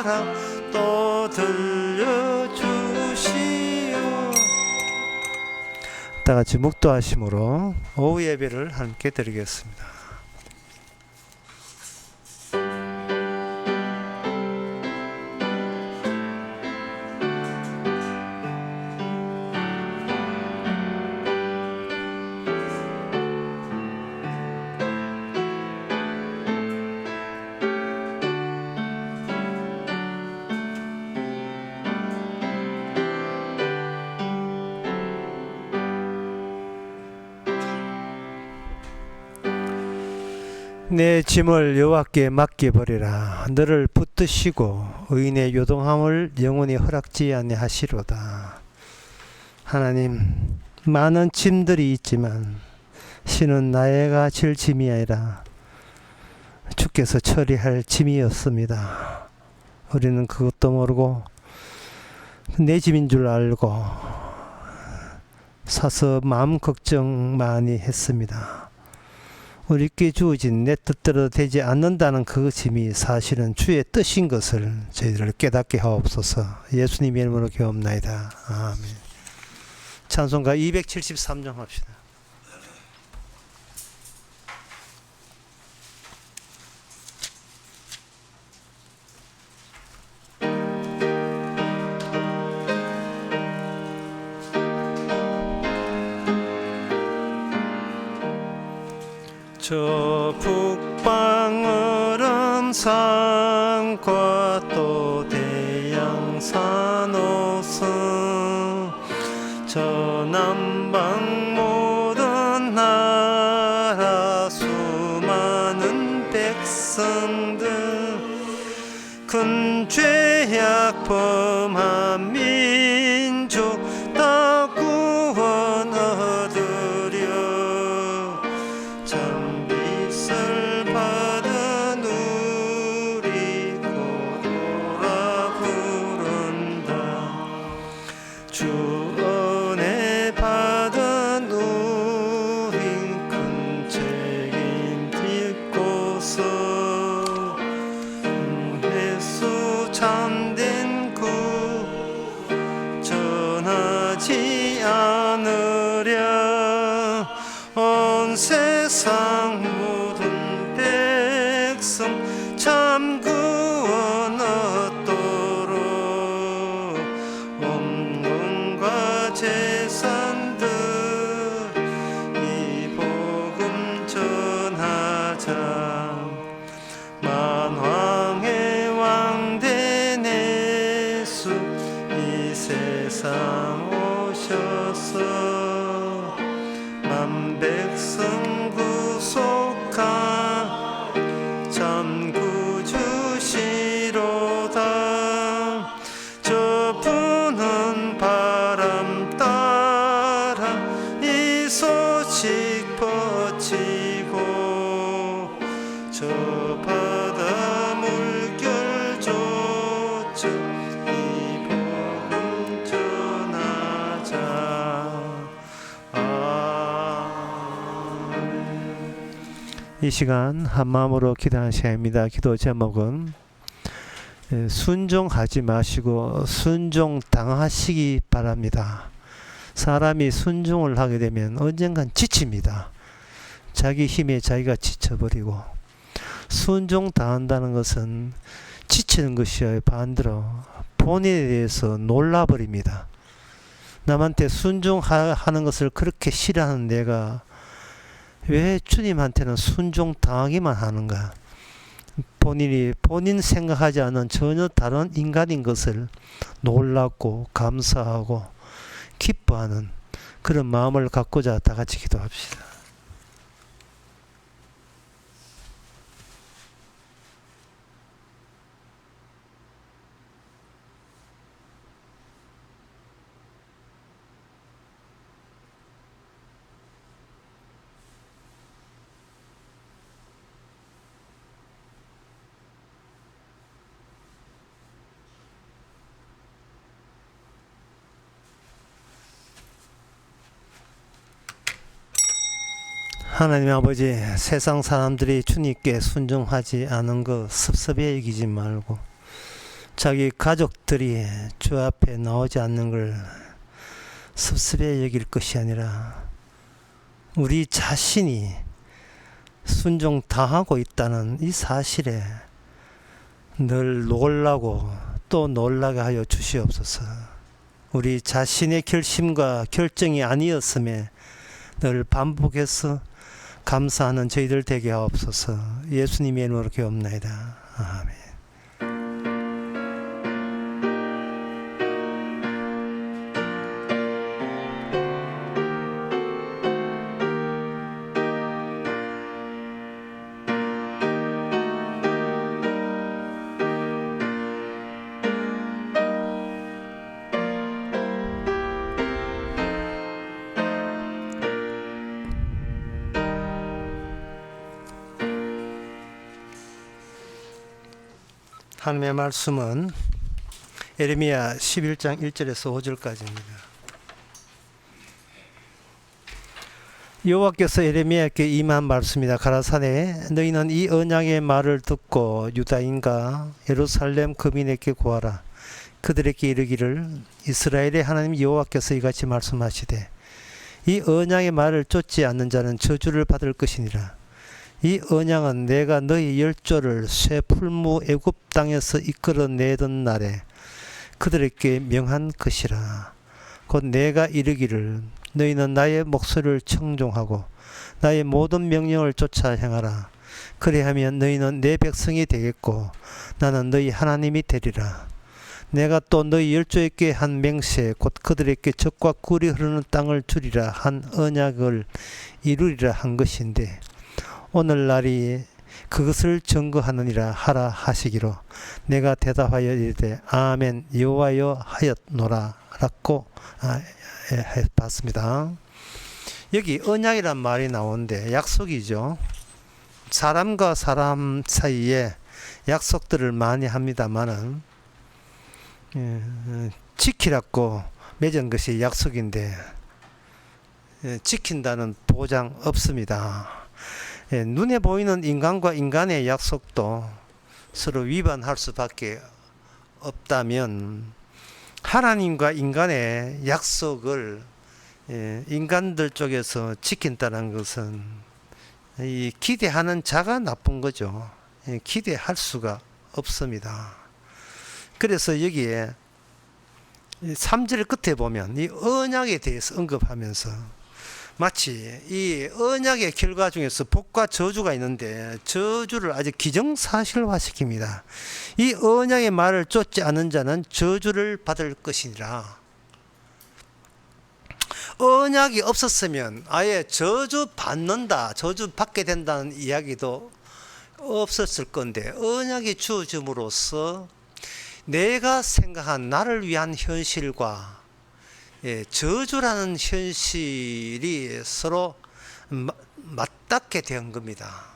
사랑 또 들려주시오. 다 같이 묵도하심으로 오후 예배를 함께 드리겠습니다. 내 짐을 여호와께 맡겨버리라. 너를 붙드시고 의인의 요동함을 영원히 허락지 아니하시로다. 하나님, 많은 짐들이 있지만 신은 나의가 질 짐이 아니라 주께서 처리할 짐이었습니다. 우리는 그것도 모르고 내 짐인 줄 알고 사서 마음 걱정 많이 했습니다. 우리께 주어진 내 뜻대로 되지 않는다는 그 짐이 사실은 주의 뜻인 것을 저희들을 깨닫게 하옵소서. 예수님의 이름으로 기도합나이다. 아멘. 찬송가 273장 합시다. 저 북방 얼음산과 또 대양산 호수 저 남방 모든 나라 수많은 백성들 큰 죄악 범한 민족 다 구원 얻으려 참빛을 받은 우리 고도라 부른다. 주 은혜 받은 우린 큰 책임 딛고서 예수 참된 구 전하지 않으랴. 온 세상 모든 백성 참 구원 얻도록 온몸과 재산들 이 복음 전하자. 만왕의 왕된 예수 이 세상 오셔서 만백성 구속한 참 구주시로다. 저 부는 바람 따라 이 소식 퍼지고 저 바다 물결 조차 이 복음 전하자. 이 시간 한마음으로 기도하는 시간입니다. 기도 제목은 순종하지 마시고 순종당하시기 바랍니다. 사람이 순종을 하게 되면 언젠간 지칩니다. 자기 힘에 자기가 지쳐버리고, 순종당한다는 것은 지치는 것이요 반대로 본인에 대해서 놀라버립니다. 남한테 순종하는 것을 그렇게 싫어하는 내가 왜 주님한테는 순종당하기만 하는가? 본인이 본인 생각하지 않은 전혀 다른 인간인 것을 놀랍고 감사하고 기뻐하는 그런 마음을 갖고자 다 같이 기도합시다. 하나님 아버지, 세상 사람들이 주님께 순종하지 않은 거 섭섭해 여기지 말고 자기 가족들이 주 앞에 나오지 않는 걸 섭섭해 여길 것이 아니라 우리 자신이 순종 당하고 있다는 이 사실에 늘 놀라고 또 놀라게 하여 주시옵소서. 우리 자신의 결심과 결정이 아니었음에 늘 반복해서 감사하는 저희들 되게 하옵소서. 예수님의 이름으로 기도옵나이다. 아멘. 하나님의 말씀은 예레미야 11장 1절에서 5절까지입니다. 여호와께서 예레미야에게 임한 말씀이다. 가라사대 너희는 이 언약의 말을 듣고 유다인과 예루살렘 거민에게 구하라. 그들에게 이르기를 이스라엘의 하나님 여호와께서 이같이 말씀하시되 이 언약의 말을 쫓지 않는 자는 저주를 받을 것이니라. 이 언약은 내가 너희 열조를 쇠 풀무 애굽 땅에서 이끌어내던 날에 그들에게 명한 것이라. 곧 내가 이르기를 너희는 나의 목소리를 청종하고 나의 모든 명령을 쫓아 행하라. 그리하면 너희는 내 백성이 되겠고 나는 너희 하나님이 되리라. 내가 또 너희 열조에게 한 맹세 곧 그들에게 젖과 꿀이 흐르는 땅을 주리라 한 언약을 이루리라 한 것인데 오늘날이 그것을 증거하느니라 하라 하시기로 내가 대답하여 이르되 아멘 여호와여 하였노라 라고 봤습니다. 여기 언약이란 말이 나오는데 약속이죠. 사람과 사람 사이에 약속들을 많이 합니다만은 지키라고 맺은 것이 약속인데 지킨다는 보장 없습니다. 눈에 보이는 인간과 인간의 약속도 서로 위반할 수밖에 없다면 하나님과 인간의 약속을 인간들 쪽에서 지킨다는 것은 기대하는 자가 나쁜 거죠. 기대할 수가 없습니다. 그래서 여기에 3절 끝에 보면 이 언약에 대해서 언급하면서 마치 이 언약의 결과 중에서 복과 저주가 있는데 저주를 아주 기정사실화시킵니다. 이 언약의 말을 쫓지 않은 자는 저주를 받을 것이니라. 언약이 없었으면 아예 저주 받는다, 저주 받게 된다는 이야기도 없었을 건데 언약이 주어짐으로써 내가 생각한 나를 위한 현실과 저주라는 현실이 서로 맞닿게 된 겁니다.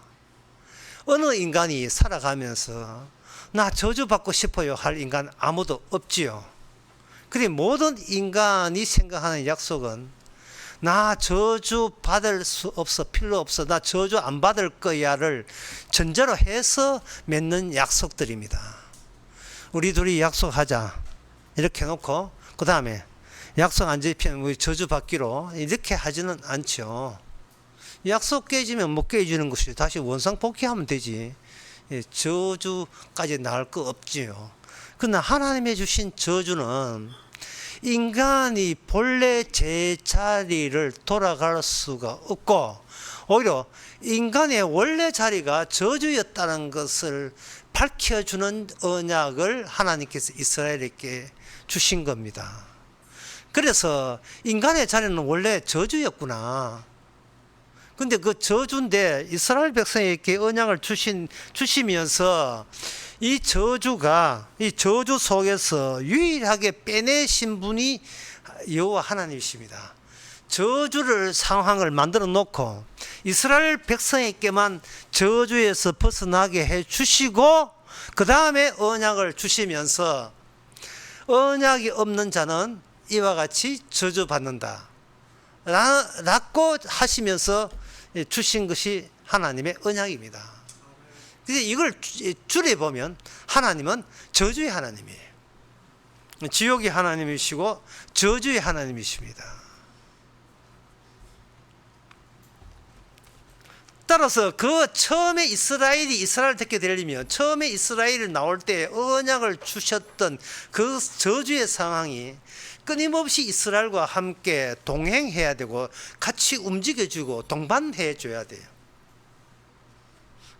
어느 인간이 살아가면서 나 저주받고 싶어요 할 인간 아무도 없지요. 그래 모든 인간이 생각하는 약속은 나 저주 받을 수 없어, 필요 없어, 나 저주 안 받을 거야를 전제로 해서 맺는 약속들입니다. 우리 둘이 약속하자 이렇게 해놓고 그 다음에 약속 안 지키면 우리 저주 받기로 이렇게 하지는 않죠. 약속 깨지면 못 깨지는 것이 다시 원상복귀하면 되지. 저주까지 나을 거 없지요. 그러나 하나님의 주신 저주는 인간이 본래 제자리를 돌아갈 수가 없고 오히려 인간의 원래 자리가 저주였다는 것을 밝혀주는 언약을 하나님께서 이스라엘에게 주신 겁니다. 그래서 인간의 자리는 원래 저주였구나. 근데 그 저주인데 이스라엘 백성에게 언약을 주시면서 이 저주가 이 저주 속에서 유일하게 빼내신 분이 여호와 하나님이십니다. 저주를 상황을 만들어 놓고 이스라엘 백성에게만 저주에서 벗어나게 해 주시고 그 다음에 언약을 주시면서 언약이 없는 자는 이와 같이 저주받는다 라고 하시면서 주신 것이 하나님의 언약입니다. 그래서 이걸 줄여보면 하나님은 저주의 하나님이에요. 지옥의 하나님이시고 저주의 하나님이십니다. 따라서 그 처음에 이스라엘을 듣게 되려면 처음에 이스라엘이 나올 때 언약을 주셨던 그 저주의 상황이 끊임없이 이스라엘과 함께 동행해야 되고 같이 움직여주고 동반해 줘야 돼요.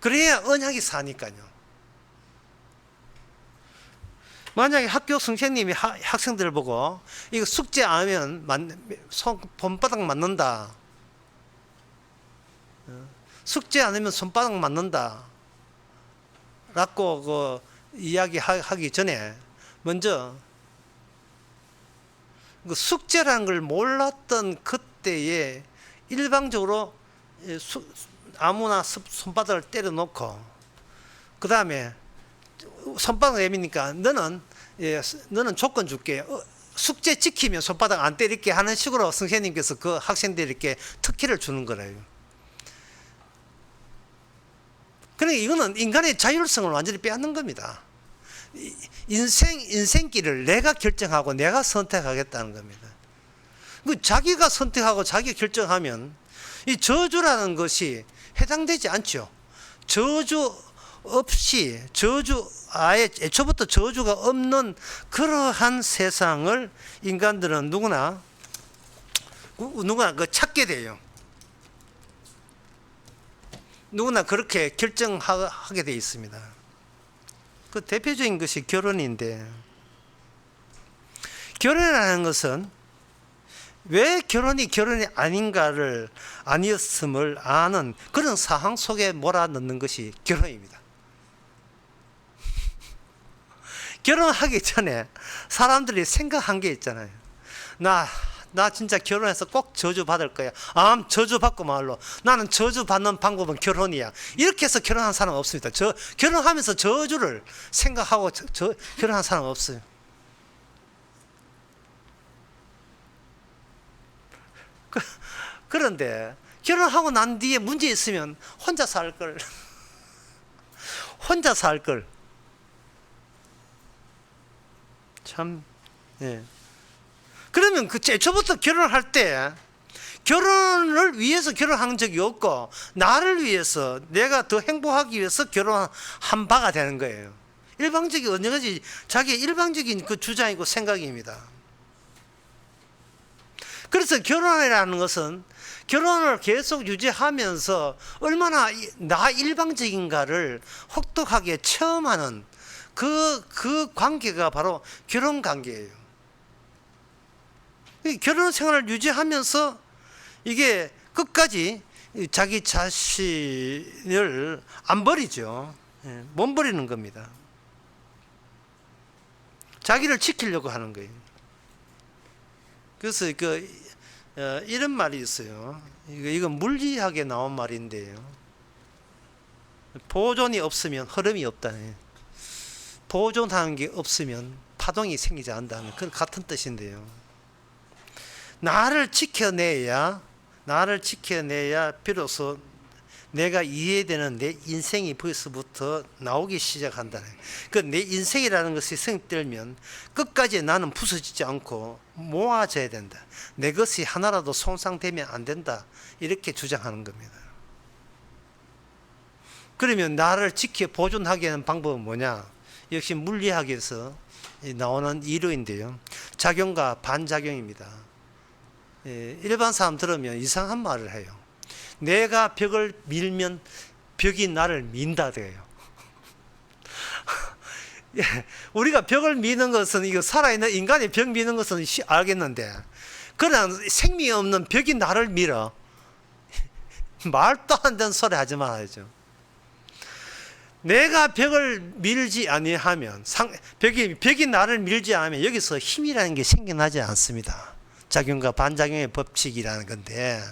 그래야 언약이 사니까요. 만약에 학교 선생님이 학생들 보고 이거 숙제 안 하면 손바닥 맞는다, 숙제 안 하면 손바닥 맞는다 라고 그 이야기하기 전에 먼저 그 숙제라는 걸 몰랐던 그때에 일방적으로 아무나 손바닥을 때려 놓고 그 다음에 손바닥 내미니까 너는 조건 줄게, 숙제 지키면 손바닥 안 때릴게 하는 식으로 선생님께서 그 학생들에게 특혜를 주는 거래요. 그러니까 이거는 인간의 자율성을 완전히 빼앗는 겁니다. 인생길을 내가 결정하고 내가 선택하겠다는 겁니다. 자기가 선택하고 자기가 결정하면 이 저주라는 것이 해당되지 않죠. 저주 없이, 아예 애초부터 저주가 없는 그러한 세상을 인간들은 누구나 그 찾게 돼요. 누구나 그렇게 결정하게 되어 있습니다. 그 대표적인 것이 결혼인데, 결혼이라는 것은 왜 결혼이 아닌가를 아니었음을 아는 그런 상황 속에 몰아넣는 것이 결혼입니다. 결혼하기 전에 사람들이 생각한 게 있잖아요. 나 진짜 결혼해서 꼭 저주 받을 거야. 저주 받고 말로. 나는 저주 받는 방법은 결혼이야. 이렇게 해서 결혼한 사람 없습니다. 결혼하면서 저주를 생각하고 결혼한 사람 없어요. 그런데 결혼하고 난 뒤에 문제 있으면 혼자 살 걸. 혼자 살 걸. 참, 예. 그러면 그 애초부터 결혼할 때 결혼을 위해서 결혼한 적이 없고 나를 위해서 내가 더 행복하기 위해서 결혼한 바가 되는 거예요. 일방적인 어느 가지 자기의 일방적인 그 주장이고 생각입니다. 그래서 결혼이라는 것은 결혼을 계속 유지하면서 얼마나 나 일방적인가를 혹독하게 체험하는 그 관계가 바로 결혼 관계예요. 결혼 생활을 유지하면서 이게 끝까지 자기 자신을 안 버리죠. 못 버리는 겁니다. 자기를 지키려고 하는 거예요. 그래서 이런 말이 있어요. 이건 물리학에 나온 말인데요. 보존이 없으면 흐름이 없다네. 보존하는 게 없으면 파동이 생기지 않는다는 그런 같은 뜻인데요. 나를 지켜내야 비로소 내가 이해되는 내 인생이 벌써부터 나오기 시작한다네. 그 내 인생이라는 것이 성립되면 끝까지 나는 부서지지 않고 모아져야 된다. 내 것이 하나라도 손상되면 안 된다. 이렇게 주장하는 겁니다. 그러면 나를 지켜 보존하게 하는 방법은 뭐냐? 역시 물리학에서 나오는 이론인데요. 작용과 반작용입니다. 일반 사람 들으면 이상한 말을 해요. 내가 벽을 밀면 벽이 나를 민다 그래요. 우리가 벽을 미는 것은 이거 살아있는 인간이 벽 미는 것은 알겠는데 그냥 생명이 없는 벽이 나를 밀어. 말도 안 되는 소리 하지 말아야죠. 내가 벽을 밀지 아니하면 벽이 나를 밀지 않으면 여기서 힘이라는 게 생겨나지 않습니다. 작용과 반작용의 법칙이라는 건데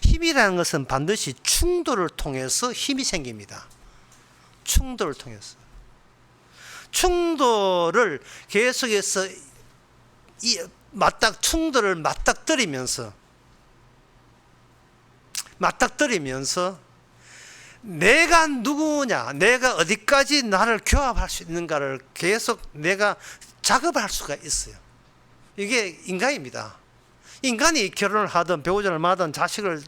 힘이라는 것은 반드시 충돌을 통해서 힘이 생깁니다. 충돌을 통해서. 충돌을 계속해서 충돌을 맞닥뜨리면서 내가 누구냐, 내가 어디까지 나를 규합할 수 있는가를 계속 내가 작업할 수가 있어요. 이게 인간입니다. 인간이 결혼을 하든 배우자를 만나든 자식을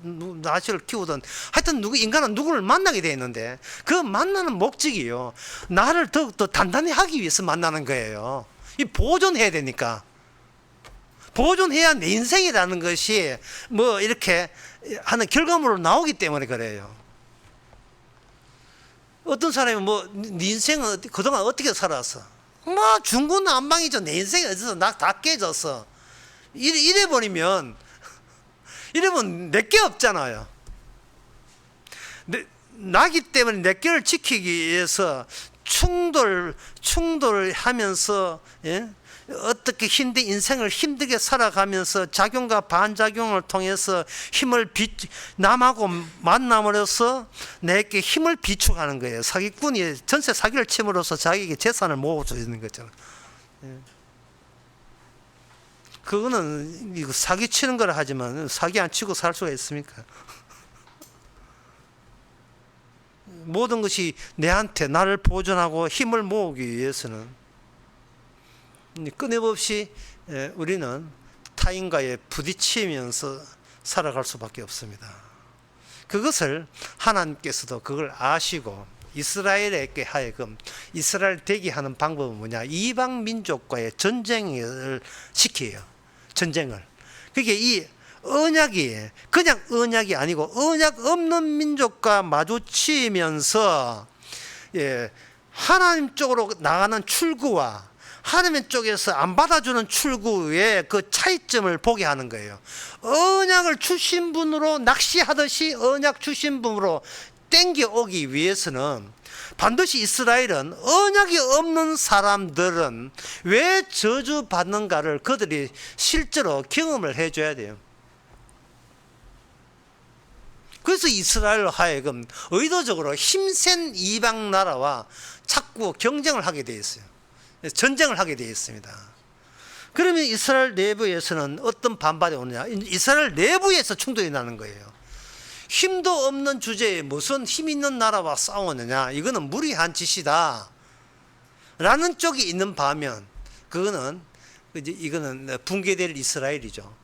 키우든 하여튼 인간은 누구를 만나게 되어 있는데 그 만나는 목적이요, 나를 더욱더 단단히 하기 위해서 만나는 거예요. 이 보존해야 되니까. 보존해야 내 인생이라는 것이 뭐 이렇게 하는 결과물로 나오기 때문에 그래요. 어떤 사람이 뭐 네 인생은 그동안 어떻게 살았어? 뭐 중구난방이죠. 내 인생이 어디서 다 깨졌어. 이래버리면 내게 없잖아요. 나기 때문에 내게를 지키기 위해서 충돌하면서, 예? 어떻게 인생을 힘들게 살아가면서 작용과 반작용을 통해서 남하고 만남으로써 내게 힘을 비축하는 거예요. 사기꾼이 전세 사기를 침으로써 자기에게 재산을 모을 수 있는 거잖아요. 그거는 이거 사기 치는 거라 하지만 사기 안 치고 살 수가 있습니까? 모든 것이 내한테 나를 보존하고 힘을 모으기 위해서는 끊임없이 우리는 타인과의 부딪히면서 살아갈 수밖에 없습니다. 그것을 하나님께서도 그걸 아시고 이스라엘에게 하여금 이스라엘 되게 하는 방법은 뭐냐? 이방 민족과의 전쟁을 시켜요. 전쟁을. 그게 이 언약이 그냥 언약이 아니고 언약 없는 민족과 마주치면서, 예, 하나님 쪽으로 나가는 출구와 하나님 쪽에서 안 받아주는 출구의 그 차이점을 보게 하는 거예요. 언약을 주신 분으로 낚시하듯이 언약 주신 분으로 땡겨오기 위해서는 반드시 이스라엘은 언약이 없는 사람들은 왜 저주받는가를 그들이 실제로 경험을 해줘야 돼요. 그래서 이스라엘로 하여금 의도적으로 힘센 이방 나라와 자꾸 경쟁을 하게 되어 있어요. 전쟁을 하게 되어 있습니다. 그러면 이스라엘 내부에서는 어떤 반발이 오느냐? 이스라엘 내부에서 충돌이 나는 거예요. 힘도 없는 주제에 무슨 힘 있는 나라와 싸우느냐? 이거는 무리한 짓이다 라는 쪽이 있는 반면, 이거는 붕괴될 이스라엘이죠.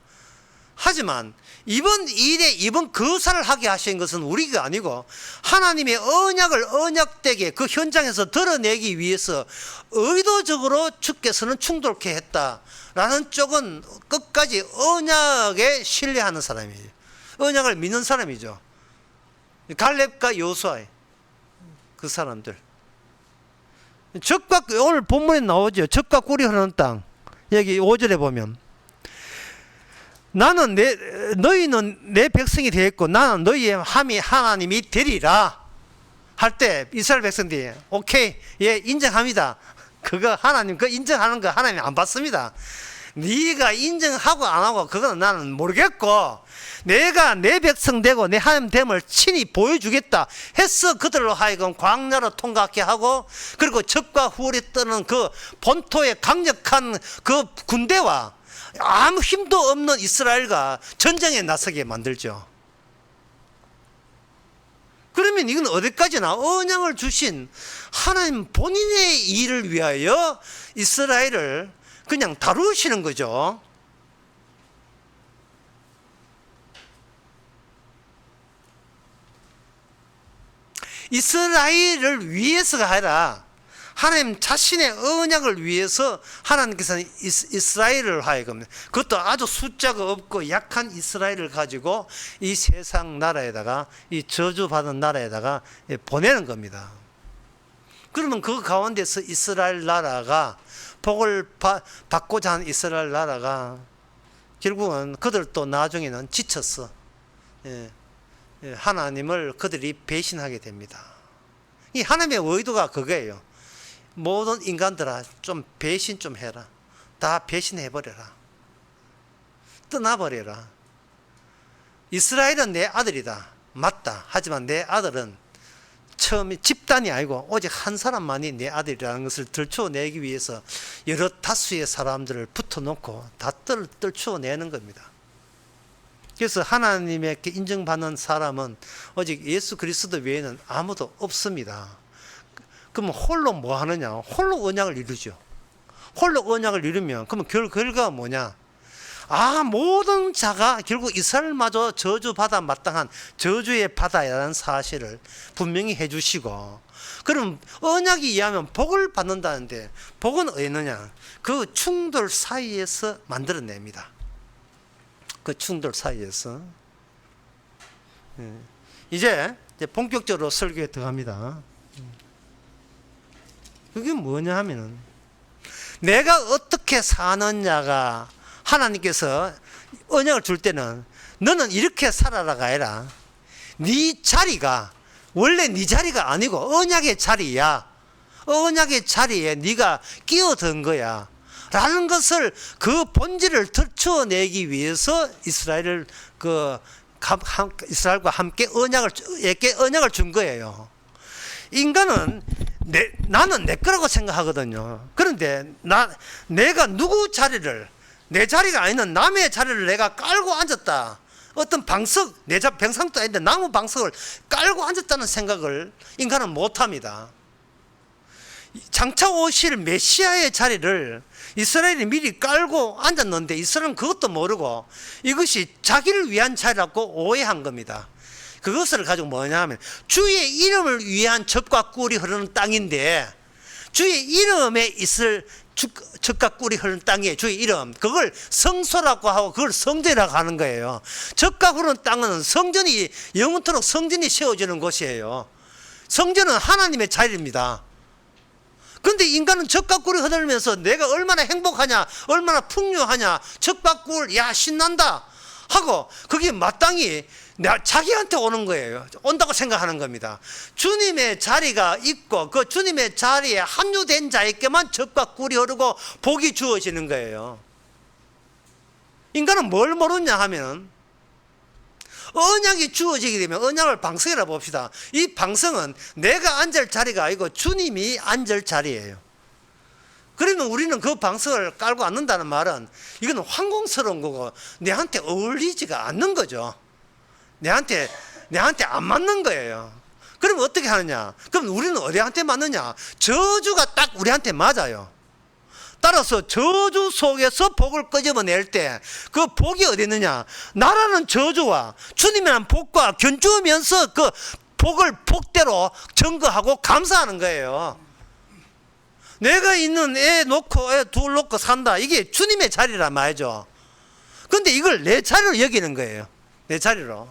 하지만 이번 거사를 하게 하신 것은 우리가 아니고 하나님의 언약을 언약되게 그 현장에서 드러내기 위해서 의도적으로 주께서는 충돌케 했다라는 쪽은 끝까지 언약에 신뢰하는 사람이에요. 언약을 믿는 사람이죠. 갈렙과 여호수아, 그 사람들. 젖과, 오늘 본문에 나오죠. 젖과 꿀이 흐르는 땅. 여기 5절에 보면 너희는 내 백성이 되었고 나는 너희의 하나님이 되리라 할 때 이스라엘 백성들이 오케이, 예, 인정합니다. 그거 하나님, 그거 인정하는 거 하나님 안 받습니다. 네가 인정하고 안 하고 그거는 나는 모르겠고 내가 내 백성 되고 내 하나님 됨을 친히 보여주겠다 해서 그들로 하여금 광야로 통과하게 하고, 그리고 적과 후월이 뜨는 그 본토의 강력한 그 군대와 아무 힘도 없는 이스라엘과 전쟁에 나서게 만들죠. 그러면 이건 어디까지나 언약을 주신 하나님 본인의 일을 위하여 이스라엘을 그냥 다루시는 거죠. 이스라엘을 위해서가 아니라 하나님 자신의 언약을 위해서 하나님께서는 이스라엘을 하여금, 그것도 아주 숫자가 없고 약한 이스라엘을 가지고 이 세상 나라에다가, 이 저주받은 나라에다가 보내는 겁니다. 그러면 그 가운데서 이스라엘 나라가 복을 받고자 하는 이스라엘 나라가 결국은 그들도 나중에는 지쳤어. 하나님을 그들이 배신하게 됩니다. 이 하나님의 의도가 그거예요. 모든 인간들아 좀 배신 좀 해라. 다 배신해버려라. 떠나버려라. 이스라엘은 내 아들이다. 맞다. 하지만 내 아들은 처음에 집단이 아니고 오직 한 사람만이 내 아들이라는 것을 들추어내기 위해서 여러 다수의 사람들을 붙어놓고 다 떨추어내는 겁니다. 그래서 하나님에게 인정받는 사람은 오직 예수 그리스도 외에는 아무도 없습니다. 그러면 홀로 뭐 하느냐? 홀로 언약을 이루죠. 홀로 언약을 이루면 그러면 결과가 뭐냐? 모든 자가 결국 이스라엘마저 저주받아 마땅한 저주의 바다라는 사실을 분명히 해주시고, 그럼 언약에 의하면 복을 받는다는데 복은 어디 있느냐? 그 충돌 사이에서 만들어냅니다. 그 충돌 사이에서. 이제 본격적으로 설교에 들어갑니다. 그게 뭐냐 하면은, 내가 어떻게 사느냐가 하나님께서 언약을 줄 때는 너는 이렇게 살아라가 아니라 네 자리가 원래 네 자리가 아니고 언약의 자리야. 언약의 자리에 네가 끼어든 거야 라는 것을, 그 본질을 들춰내기 위해서 이스라엘과 함께 언약을 준 거예요. 인간은 나는 내 거라고 생각하거든요. 그런데 내가 누구 자리를, 내 자리가 아닌 남의 자리를 내가 깔고 앉았다. 어떤 방석, 병상도 아닌데 나무 방석을 깔고 앉았다는 생각을 인간은 못합니다. 장차 오실 메시아의 자리를 이스라엘이 미리 깔고 앉았는데 이스라엘은 그것도 모르고 이것이 자기를 위한 자리라고 오해한 겁니다. 그것을 가지고 뭐냐 하면, 주의 이름을 위한 젖과 꿀이 흐르는 땅인데, 주의 이름에 있을 젖과 꿀이 흐르는 땅이에요. 주의 이름, 그걸 성소라고 하고 그걸 성전이라고 하는 거예요. 젖과 흐르는 땅은 성전이 영원토록 성전이 세워지는 곳이에요. 성전은 하나님의 자리입니다. 그런데 인간은 젖과 꿀이 흐르면서 내가 얼마나 행복하냐, 얼마나 풍요하냐, 젖과 꿀, 야 신난다 하고 그게 마땅히 자기한테 오는 거예요. 온다고 생각하는 겁니다. 주님의 자리가 있고 그 주님의 자리에 합류된 자에게만 젖과 꿀이 흐르고 복이 주어지는 거예요. 인간은 뭘 모르냐 하면, 언약이 주어지게 되면 언약을 방성이라 봅시다. 이 방성은 내가 앉을 자리가 아니고 주님이 앉을 자리예요. 그러면 우리는 그 방석을 깔고 앉는다는 말은 이건 황공스러운 거고 내한테 어울리지가 않는 거죠. 내한테 안 맞는 거예요. 그러면 어떻게 하느냐? 그럼 우리는 어디한테 맞느냐? 저주가 딱 우리한테 맞아요. 따라서 저주 속에서 복을 끄집어낼 때 그 복이 어디 있느냐? 나라는 저주와 주님이라는 복과 견주면서 그 복을 복대로 증거하고 감사하는 거예요. 내가 있는 애 둘 놓고 산다. 이게 주님의 자리란 말이죠. 그런데 이걸 내 자리로 여기는 거예요. 내 자리로.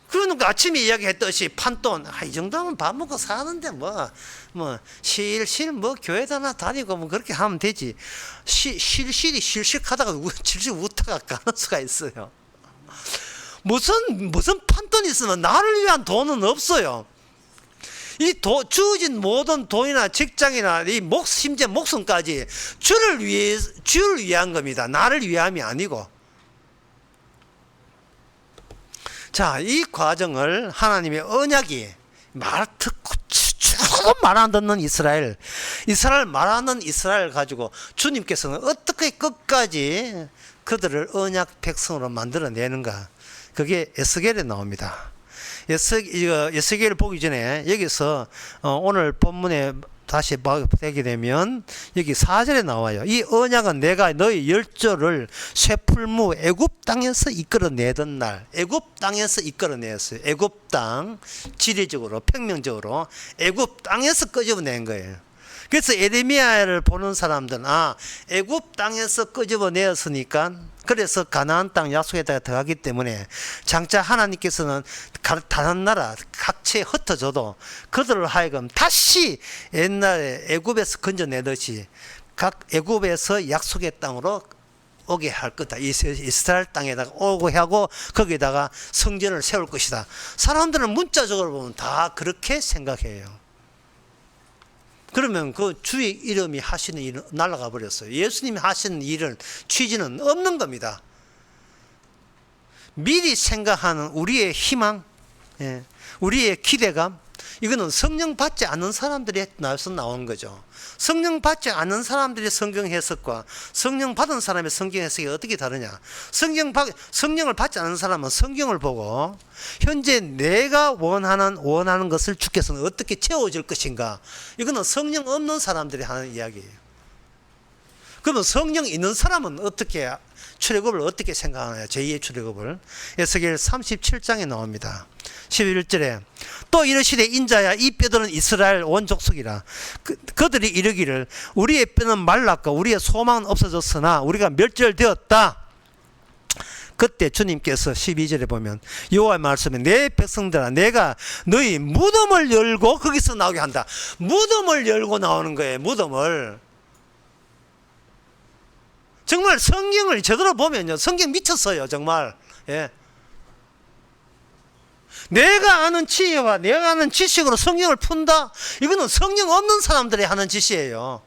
그러니까 아침에 이야기했듯이 판돈, 이 정도면 밥 먹고 사는데 실실 교회다나 다니고 그렇게 하면 되지. 실실하다가 질질 웃다가 가는 수가 있어요. 무슨 판돈이 있으면 나를 위한 돈은 없어요. 주어진 모든 돈이나 직장이나 심지어 목숨까지 주를 위한 겁니다. 나를 위함이 아니고. 자, 이 과정을 하나님의 언약이 말 듣고 조금 말 안 듣는 이스라엘 말 안 듣는 이스라엘 가지고 주님께서는 어떻게 끝까지 그들을 언약 백성으로 만들어내는가. 그게 에스겔에 나옵니다. 에스겔을 보기 전에 여기서 오늘 본문에 다시 보게 되면 여기 4절에 나와요. 이 언약은 내가 너희 열조를 쇠풀무 애굽 땅에서 이끌어내던 날, 애굽 땅에서 이끌어내었어요. 애굽 땅, 지리적으로 평면적으로 애굽 땅에서 끄집어낸 거예요. 그래서 에레미야를 보는 사람들은 애굽 땅에서 끄집어내었으니까 그래서 가나안 땅 약속에 들어가기 때문에 장차 하나님께서는 다른 나라 각처에 흩어져도 그들을 하여금 다시 옛날에 애굽에서 건져내듯이 각 애굽에서 약속의 땅으로 오게 할 거다. 이스라엘 땅에다가 오게 하고 거기다가 성전을 세울 것이다. 사람들은 문자적으로 보면 다 그렇게 생각해요. 그러면 그 주의 이름이 하시는 일은 날아가 버렸어요. 예수님이 하시는 일은 취지는 없는 겁니다. 미리 생각하는 우리의 희망, 우리의 기대감, 이거는 성령 받지 않는 사람들이 나와서 나오는 거죠. 성령 받지 않는 사람들의 성경 해석과 성령 받은 사람의 성경 해석이 어떻게 다르냐. 성령을 받지 않는 사람은 성경을 보고 현재 내가 원하는 것을 주께서는 어떻게 채워줄 것인가. 이거는 성령 없는 사람들이 하는 이야기예요. 그러면 성령 있는 사람은 어떻게 출애굽을 어떻게 생각하나요? 제2의 출애굽을 에스겔 37장에 나옵니다. 11절에 또 이르시되 인자야 이 뼈들은 이스라엘 온 족속이라. 그들이 이르기를 우리의 뼈는 말랐고 우리의 소망은 없어졌으나 우리가 멸절되었다. 그때 주님께서 12절에 보면 여호와의 말씀에 내 백성들아 내가 너희 무덤을 열고 거기서 나오게 한다. 무덤을 열고 나오는 거예요. 무덤을. 정말 성경을 제대로 보면요, 성경 미쳤어요. 정말. 예. 내가 아는 지혜와 내가 아는 지식으로 성경을 푼다? 이거는 성경 없는 사람들이 하는 짓이에요.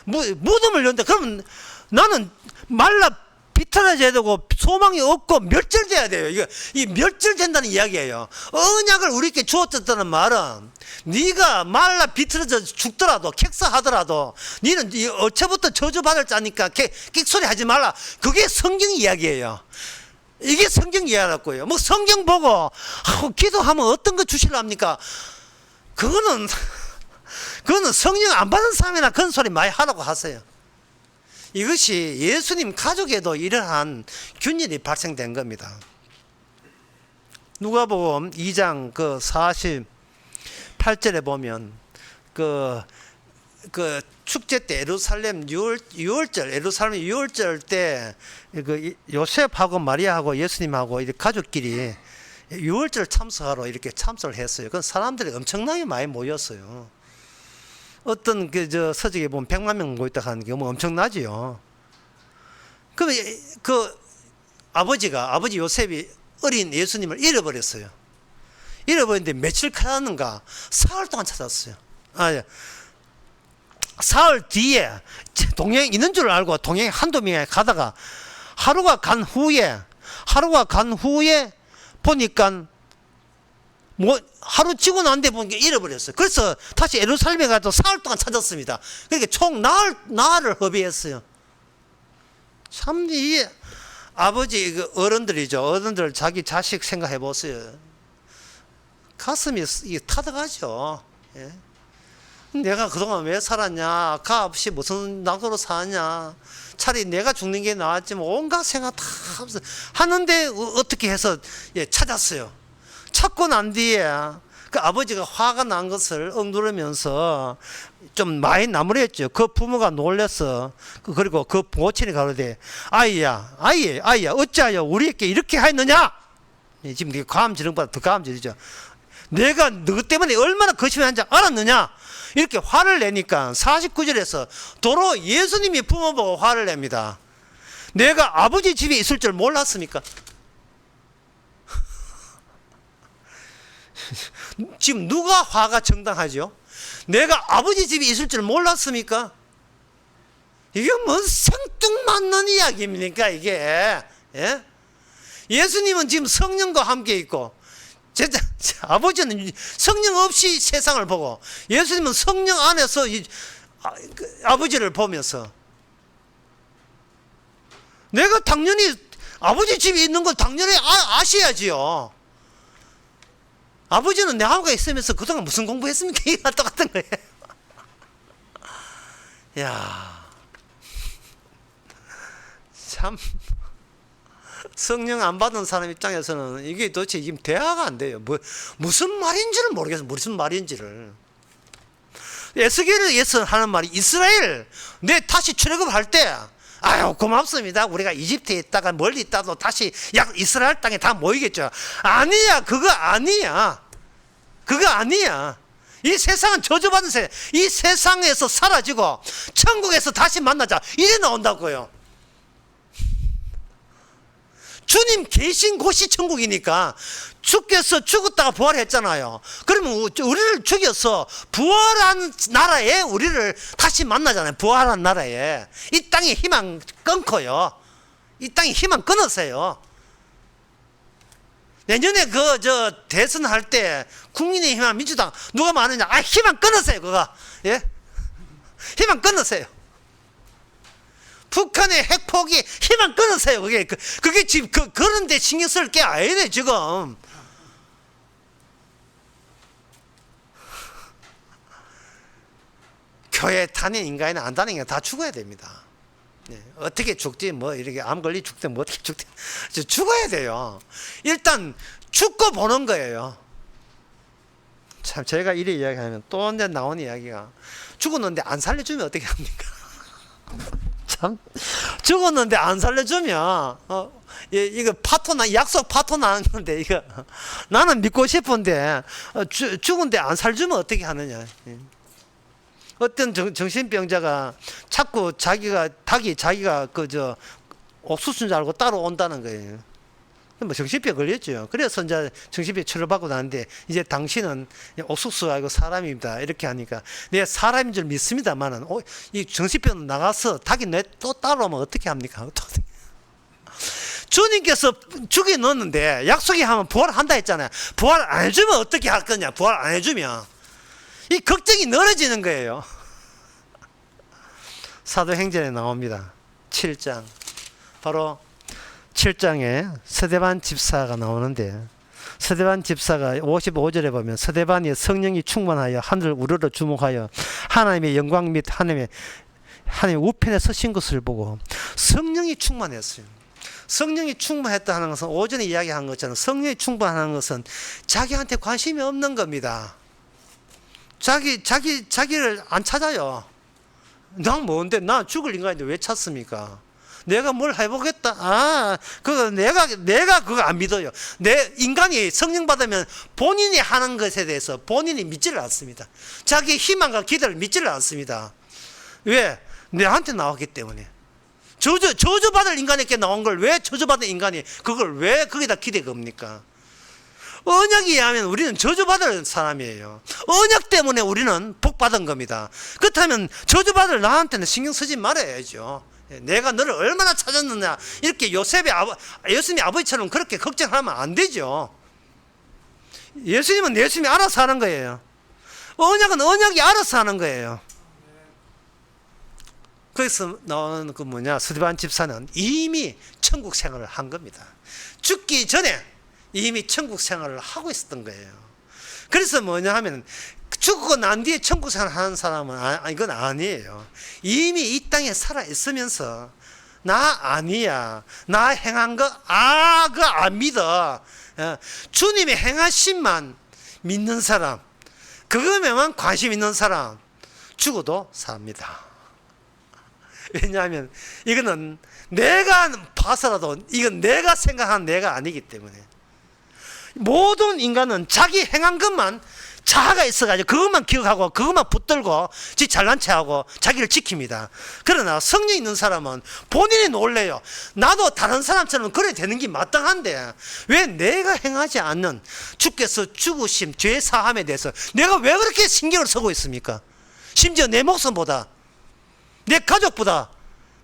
무덤을 연다. 그러면 나는 말라 비틀어져야 되고 소망이 없고 멸절돼야 돼요. 이 멸절된다는 이야기예요. 언약을 우리에게 주었다는 말은 네가 말라 비틀어져 죽더라도 객사하더라도 너는 어째부터 저주받을 자니까 끽소리 하지 말라. 그게 성경 이야기예요. 이게 성경 이야기라고요. 뭐 성경 보고 기도하면 어떤 거 주실랍니까? 그거는 성령 안 받은 사람이나 그런 소리 많이 하라고 하세요. 이것이 예수님 가족에도 이러한 균열이 발생된 겁니다. 누가복음 2장 48절에 보면 그 축제 때 예루살렘 6월절 때 요셉하고 마리아하고 예수님하고 이렇게 가족끼리 6월절 참석하러 이렇게 참석을 했어요. 그 사람들이 엄청나게 많이 모였어요. 어떤 서적에 보면 100만 명 모였다 하는 게 뭐 엄청나지요. 그럼 아버지 요셉이 어린 예수님을 잃어버렸어요. 잃어버렸는데 며칠 가는가 사흘 동안 찾았어요. 사흘 뒤에 동행 있는 줄 알고 동행 한두 명이 가다가 하루가 간 후에 보니까 뭐 하루 지고 난 데 보니까 잃어버렸어요. 그래서 다시 예루살렘에 가서 사흘 동안 찾았습니다. 그러니까 총 나흘을 허비했어요. 참 이 아버지 어른들이죠. 어른들 자기 자식 생각해 보세요. 가슴이 타득하죠. 예? 내가 그동안 왜 살았냐, 가 없이 무슨 낙도로 사냐, 차라리 내가 죽는 게 나았지 뭐 온갖 생각 다 하는데 어떻게 해서 찾았어요. 찾고 난 뒤에 그 아버지가 화가 난 것을 억누르면서 좀 많이 나무랬죠. 그 부모가 놀래서 그리고 그 모친이 가로되 아이야 어찌하여 우리에게 이렇게 하였느냐. 지금 감지름보다 더 감지르죠. 내가 너 때문에 얼마나 거심한지 알았느냐. 이렇게 화를 내니까 49절에서 도로 예수님이 부모 보고 화를 냅니다. 내가 아버지 집에 있을 줄 몰랐습니까? 지금 누가 화가 정당하죠? 내가 아버지 집에 있을 줄 몰랐습니까? 이게 뭐 생뚱맞는 이야기입니까 이게? 예? 예수님은 지금 성령과 함께 있고 아버지는 성령 없이 세상을 보고 예수님은 성령 안에서 아버지를 보면서 내가 당연히 아버지 집에 있는 걸 당연히 아셔야지요. 아버지는 내하고 있으면서 그동안 무슨 공부했습니까? 이거 똑같은 거예요. 야, 참 성령 안 받은 사람 입장에서는 이게 도대체 지금 대화가 안 돼요. 무슨 말인지를 모르겠어요. 무슨 말인지를. 에스겔에서 하는 말이 이스라엘 내 다시 출애굽할 때 아유 고맙습니다. 우리가 이집트에 있다가 멀리 있다도 다시 이스라엘 땅에 다 모이겠죠. 아니야. 그거 아니야. 이 세상은 저주받은 세상. 이 세상에서 사라지고 천국에서 다시 만나자. 이래 나온다고요. 주님 계신 곳이 천국이니까 주께서 죽었다가 부활했잖아요. 그러면 우리를 죽여서 부활한 나라에 우리를 다시 만나잖아요. 부활한 나라에. 이 땅에 희망 끊고요. 이 땅에 희망 끊으세요. 내년에 대선 할 때 국민의힘과 민주당 누가 많으냐? 힘만 끊으세요, 그거. 예? 힘만 끊으세요. 북한의 핵포기 힘만 끊으세요. 그게 지금 그런 데 신경 쓸 게 아니네, 지금. 교회 다니는 인간이나 안 다니는 인간 다 죽어야 됩니다. 네. 어떻게 죽지? 뭐 이렇게 암 걸리 죽든 뭐 어떻게 죽든 죽어야 돼요. 일단 죽고 보는 거예요. 참 저희가 이래 이야기하면 또 언제 나오는 이야기가 죽었는데 안 살려주면 어떻게 합니까? 참 죽었는데 안 살려주면 이거 파토나 약속 파토 나는데 이거 나는 믿고 싶은데 죽은데 안 살려주면 어떻게 하느냐. 어떤 정신병자가 자꾸 자기가 옥수수인 줄 알고 따라온다는 거예요. 뭐 정신병 걸렸죠. 그래서 이제 정신병 치료받고 나는데 이제 당신은 옥수수 아니고 사람입니다. 이렇게 하니까 내가 사람인 줄 믿습니다만은 이 정신병 나가서 닭이 또 따라오면 어떻게 합니까? 주님께서 죽여 넣었는데 약속이 하면 부활한다 했잖아요. 부활 안 해주면 어떻게 할 거냐? 부활 안 해주면 이 걱정이 늘어지는 거예요. 사도행전에 나옵니다. 7장. 바로 7장에 서대반 집사가 나오는데 서대반 집사가 55절에 보면 서대반이 성령이 충만하여 하늘을 우러러 주목하여 하나님의 영광 및 하나님의 우편에 서신 것을 보고 성령이 충만했어요. 성령이 충만했다 하는 것은 오전에 이야기한 것처럼 성령이 충만하는 것은 자기한테 관심이 없는 겁니다. 자기를 안 찾아요. 난 뭔데? 나 죽을 인간인데 왜 찾습니까? 내가 뭘 해보겠다. 내가 그거 안 믿어요. 인간이 성령 받으면 본인이 하는 것에 대해서 본인이 믿지를 않습니다. 자기 희망과 기대를 믿지를 않습니다. 왜? 내한테 나왔기 때문에. 저주받을 인간에게 나온 걸 왜 저주받은 인간이 그걸 왜 거기다 기대 겁니까? 언약에 의하면 우리는 저주받을 사람이에요. 언약 때문에 우리는 복받은 겁니다. 그렇다면 저주받을 나한테는 신경 쓰지 말아야죠. 내가 너를 얼마나 찾았느냐 이렇게 예수님의 아버지처럼 그렇게 걱정하면 안 되죠. 예수님은 예수님이 알아서 하는 거예요. 언약은 언약이 알아서 하는 거예요. 그래서 나오는 스데반 집사는 이미 천국 생활을 한 겁니다. 죽기 전에 이미 천국 생활을 하고 있었던 거예요. 그래서 뭐냐 하면 죽고 난 뒤에 천국 생활을 하는 사람은 이건 아니에요. 이미 이 땅에 살아 있으면서 나 아니야. 나 행한 거 그거 안 믿어. 주님의 행하심만 믿는 사람, 그거에만 관심 있는 사람 죽어도 삽니다. 왜냐하면 이거는 내가 봐서라도 이건 내가 생각한 내가 아니기 때문에. 모든 인간은 자기 행한 것만 자아가 있어가지고 그것만 기억하고 그것만 붙들고 지 잘난 체하고 자기를 지킵니다. 그러나 성령 있는 사람은 본인이 놀래요. 나도 다른 사람처럼 그래 되는 게 마땅한데 왜 내가 행하지 않는 주께서 죽으심 죄 사함에 대해서 내가 왜 그렇게 신경을 쓰고 있습니까? 심지어 내 목숨보다 내 가족보다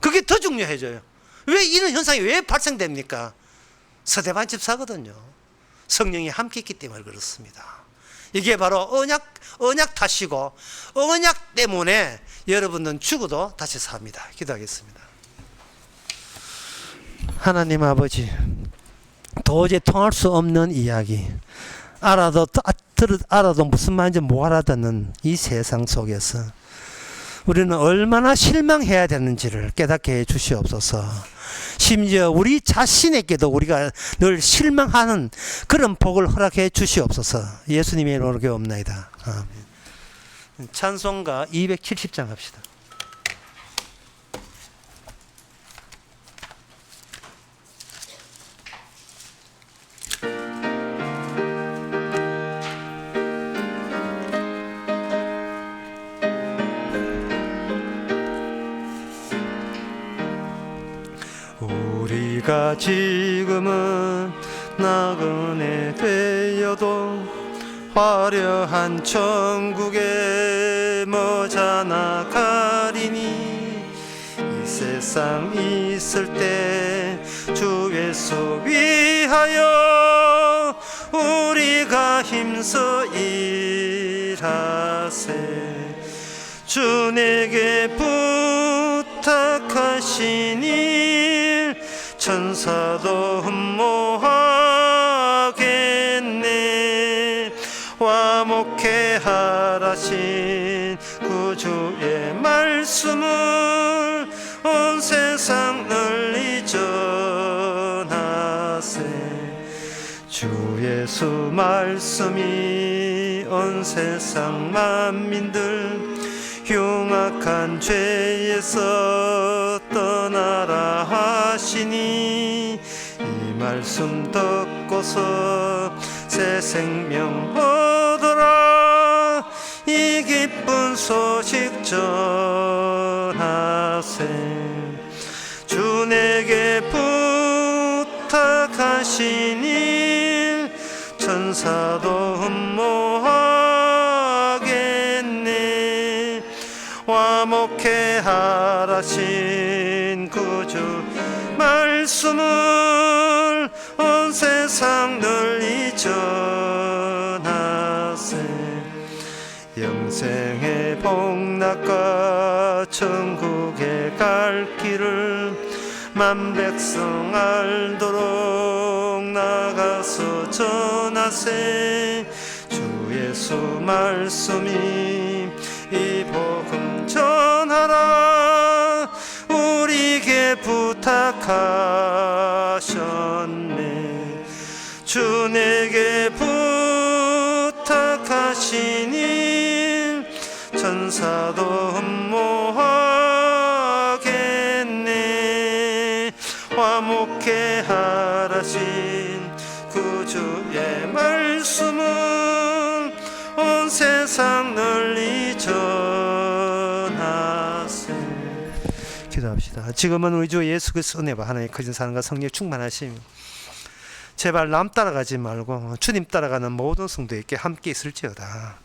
그게 더 중요해져요. 왜 이런 현상이 왜 발생됩니까? 서대반 집사거든요. 성령이 함께 있기 때문에 그렇습니다. 이게 바로 언약 탓이고 언약 때문에 여러분은 죽어도 다시 삽니다. 기도하겠습니다. 하나님 아버지, 도저히 통할 수 없는 이야기, 알아도 무슨 말인지 못 알아듣는 이 세상 속에서 우리는 얼마나 실망해야 되는지를 깨닫게 해 주시옵소서. 심지어 우리 자신에게도 우리가 늘 실망하는 그런 복을 허락해 주시옵소서. 예수님의 이름으로 기도옵나이다. 아멘. 찬송가 270장 합시다. 우리가 지금은 나그네 되어도 화려한 천국에 머자 나가리니 이 세상 있을 때 주 예수 위하여 우리가 힘써 일하세. 주 내게 부탁하신 일 천사도 흠모하겠네. 화목해하라신 구주의 말씀을 온 세상 널리 전하세. 주 예수 말씀이 온 세상 만민들 흉악한 죄에서 떠나라 하시니 이 말씀 듣고서 새 생명 얻어라. 이 기쁜 소식 전하세. 주 내게 부탁하신 일 천사도 흠모하겠네. 화목해하라신 구주 말씀을 온 세상 널리 전하세. 영생의 복락과 천국에 갈 길을 만백성 알도록 나가서 전하세. 주 예수 말씀이 이 복음 전하라. 우리에게 부탁하셨네. 주 내게 부탁하신 일 천사도 흠모하겠네. 화목해하라신 구주의 말씀은 온 세상 널리 전하세. 기도합시다. 지금은 우리 주 예수 그리스도 은혜와 하나님의 크신 사랑과 성령의 충만하심 제발 남 따라가지 말고 주님 따라가는 모든 성도에게 함께 있을지어다.